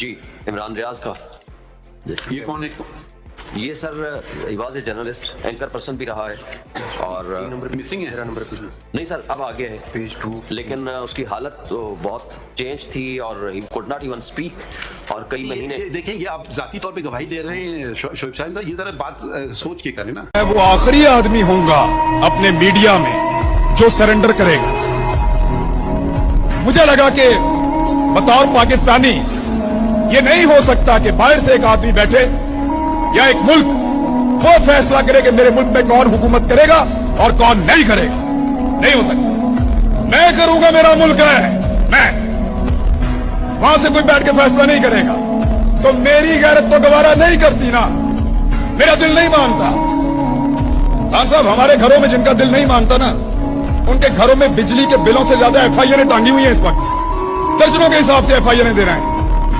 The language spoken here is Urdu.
جی عمران ریاض کا. یہ کون ہے؟ یہ sir he was a journalist, anchor person بھی رہا ہے اور نمبر مسنگ ہے. میرا نمبر نہیں سر اب آگے ہے پیج 2. لیکن اس کی حالت تو بہت چینج تھی اور he could not even speak اور کئی مہینے. دیکھیں یہ آپ ذاتی طور پہ گواہی دے رہے ہیں شعیب صاحب، یہ ذرا بات سوچ کے کریں نا. میں وہ آخری آدمی ہوں گا اپنے میڈیا میں جو سرنڈر کرے گا. مجھے لگا کہ بطور پاکستانی یہ نہیں ہو سکتا کہ باہر سے ایک آدمی بیٹھے یا ایک ملک وہ فیصلہ کرے کہ میرے ملک میں کون حکومت کرے گا اور کون نہیں کرے گا. نہیں ہو سکتا. میں کروں گا، میرا ملک ہے، میں وہاں سے کوئی بیٹھ کے فیصلہ نہیں کرے گا. تو میری غیرت تو گوارا نہیں کرتی نا، میرا دل نہیں مانتا. خان صاحب ہمارے گھروں میں جن کا دل نہیں مانتا نا، ان کے گھروں میں بجلی کے بلوں سے زیادہ ایف آئی آر ٹانگی ہوئی ہیں. اس وقت درجنوں کے حساب سے ایف آئی آر دے رہے ہیں.